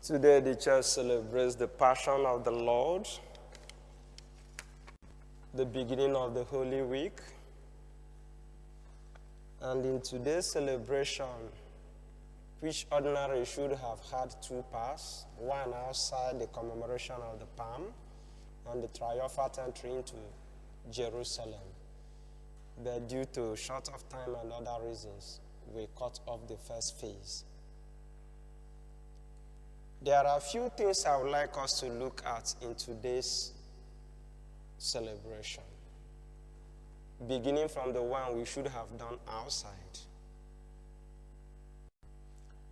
Today the church celebrates the Passion of the Lord, the beginning of the Holy Week. And in today's celebration, which ordinarily should have had two parts, one outside the commemoration of the Palm and the triumphal entry into Jerusalem. But due to short of time and other reasons, we cut off the first phase. There are a few things I would like us to look at in today's celebration, beginning from the one we should have done outside.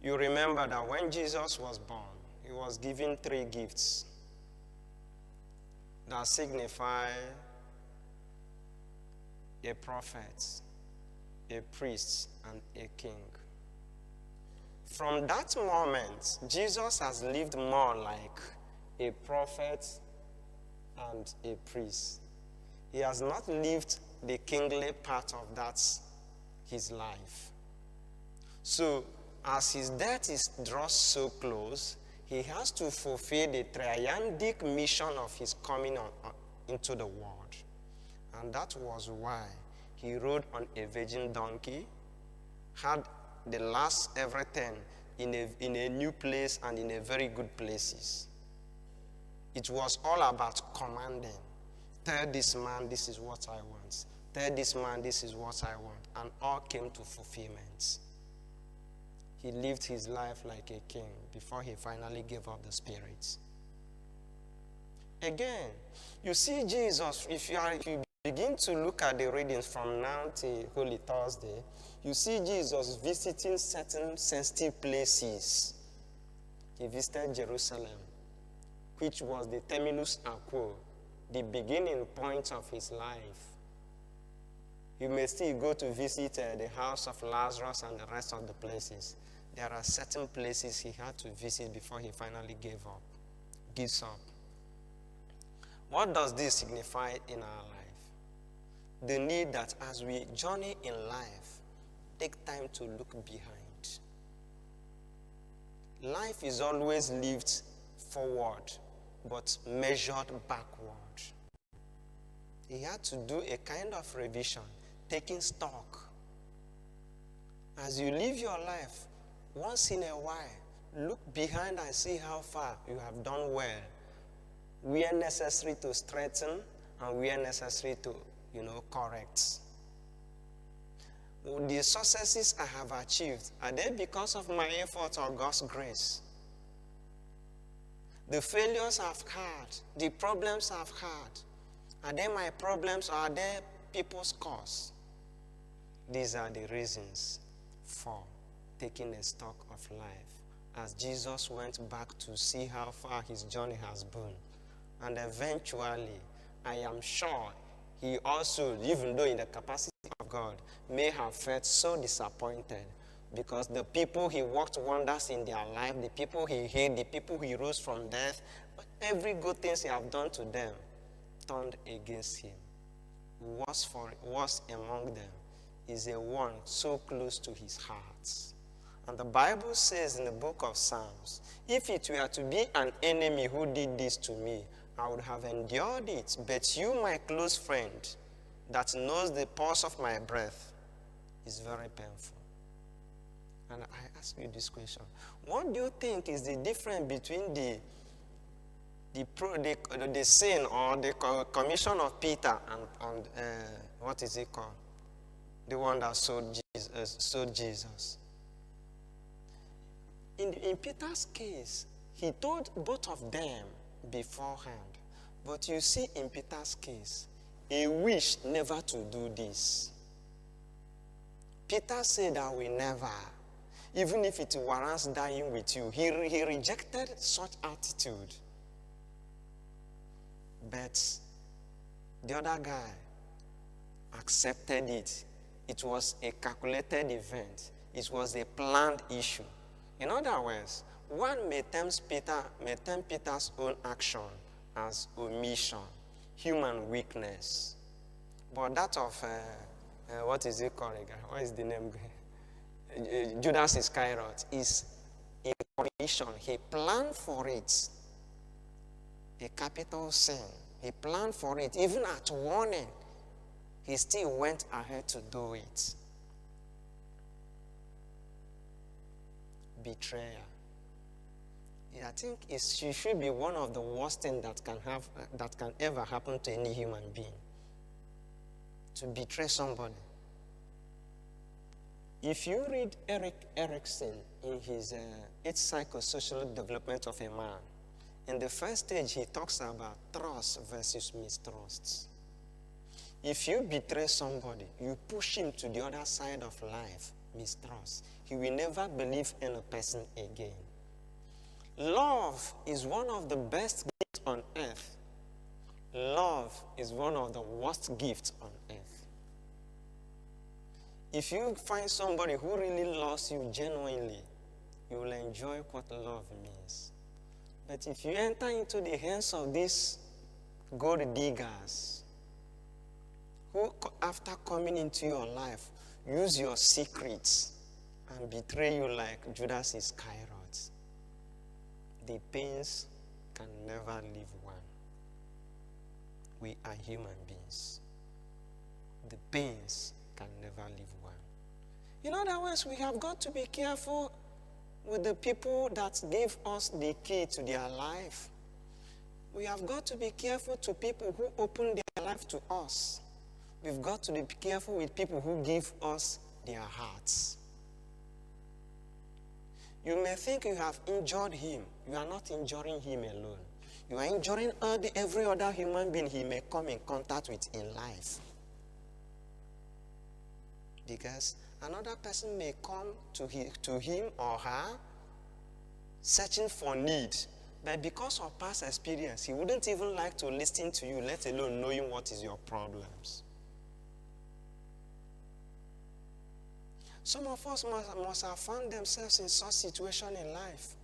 You remember that when Jesus was born, he was given three gifts that signify a prophet, a priest, and a king. From that moment, Jesus has lived more like a prophet and a priest. He has not lived the kingly part of that, his life. So, as his death is draws so close, he has to fulfill the triadic mission of his coming into the world. And that was why he rode on a virgin donkey, had the last everything in a new place and in a very good places. It was all about commanding. Tell this man, this is what I want. Tell this man, this is what I want. And all came to fulfillment. He lived his life like a king before he finally gave up the spirit. Again, you see Jesus, if you begin to look at the readings from now till Holy Thursday, you see Jesus visiting certain sensitive places. He visited Jerusalem, which was the terminus aquo, the beginning point of his life. You may still go to visit the house of Lazarus and the rest of the places. There are certain places he had to visit before he finally gives up. What does this signify in our life? The need that as we journey in life, take time to look behind. Life is always lived forward, but measured backward. He had to do a kind of revision, taking stock. As you live your life, once in a while, look behind and see how far you have done well. Where necessary to strengthen and where necessary to, correct. The successes I have achieved, are they because of my effort or God's grace? The failures I've had, the problems I've had, are they my problems or are they people's cause? These are the reasons for taking a stock of life as Jesus went back to see how far his journey has been. And eventually, I am sure he also, even though in the capacity of God, may have felt so disappointed because the people he worked wonders in their life, the people he healed, the people he rose from death, every good thing he have done to them turned against him. Worst among them is a one so close to his heart. And the Bible says in the book of Psalms, if it were to be an enemy who did this to me, I would have endured it. But you, my close friend, that knows the pulse of my breath, is very painful. And I ask you this question. What do you think is the difference between the sin or the commission of Peter and what is it called? The one that sold Jesus. In Peter's case, he told both of them beforehand. But you see in Peter's case, a wish never to do this. Peter said, I will never. Even if it warrants dying with you. He rejected such attitude. But the other guy accepted it. It was a calculated event. It was a planned issue. In other words, one may term Peter's own action as omission, human weakness. But that of, what is it called again? What is the name? Judas Iscariot is a fruition. He planned for it. A capital sin. He planned for it. Even at warning, he still went ahead to do it. Betrayal. Yeah, I think it should be one of the worst things that can ever happen to any human being. To betray somebody. If you read Erik Erikson in his Its Psychosocial Development of a Man, in the first stage he talks about trust versus mistrust. If you betray somebody, you push him to the other side of life, mistrust. He will never believe in a person again. Love is one of the best gifts on earth. Love is one of the worst gifts on earth. If you find somebody who really loves you genuinely, you will enjoy what love means. But if you enter into the hands of these gold diggers, who after coming into your life, use your secrets and betray you like Judas Iscariot, the pains can never leave one. We are human beings. The pains can never leave one. In other words, we have got to be careful with the people that give us the key to their life. We have got to be careful to people who open their life to us. We've got to be careful with people who give us their hearts. You may think you have injured him. You are not injuring him alone. You are injuring every other human being he may come in contact with in life. Because another person may come to him or her searching for need. But because of past experience, he wouldn't even like to listen to you, let alone knowing what is your problems. Some of us must have found themselves in such situation in life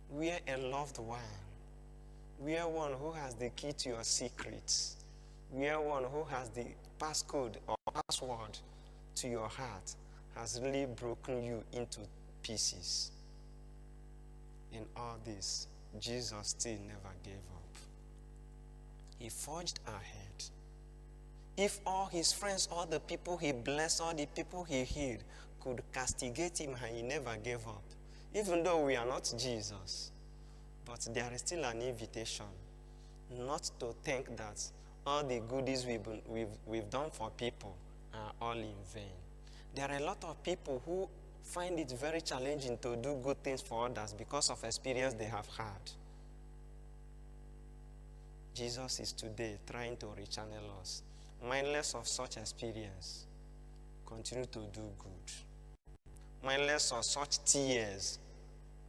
where a loved one, where one who has the key to your secrets, where one who has the passcode or password to your heart has really broken you into pieces. In all this, Jesus still never gave up. He forged ahead. If all his friends, all the people he blessed, all the people he healed could castigate him, and he never gave up. Even though we are not Jesus, but there is still an invitation not to think that all the goodies we've done for people are all in vain. There are a lot of people who find it very challenging to do good things for others because of experience they have had. Jesus is today trying to rechannel us. Mindless of such experience, continue to do good. Mindless of such tears,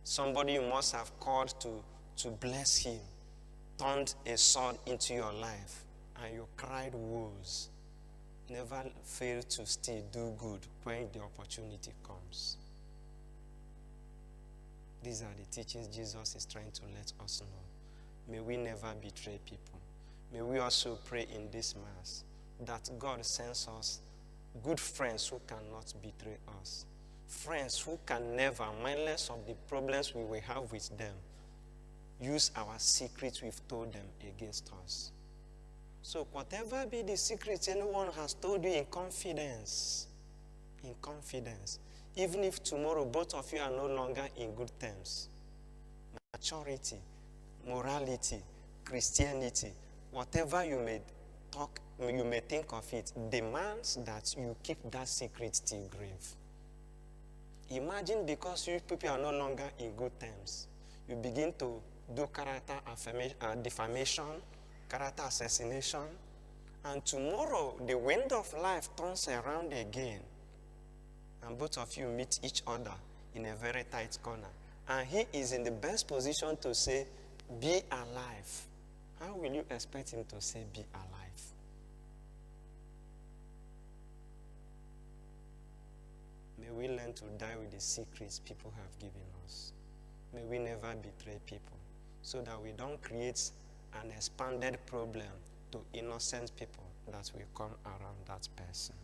somebody you must have called to bless him turned a sword into your life and you cried woes. Never fail to still do good when the opportunity comes. These are the teachings Jesus is trying to let us know. May we never betray people. May we also pray in this Mass that God sends us good friends who cannot betray us. Friends who can never, mindless of the problems we will have with them, use our secrets we've told them against us. So whatever be the secrets anyone has told you in confidence, even if tomorrow both of you are no longer in good terms, maturity, morality, Christianity, whatever you may think of it, demands that you keep that secret till grave. Imagine because you people are no longer in good terms, you begin to do character defamation, character assassination, and tomorrow the wind of life turns around again, and both of you meet each other in a very tight corner, and he is in the best position to say, be alive. How will you expect him to say, be alive? May we learn to die with the secrets people have given us. May we never betray people, so that we don't create an expanded problem to innocent people that will come around that person.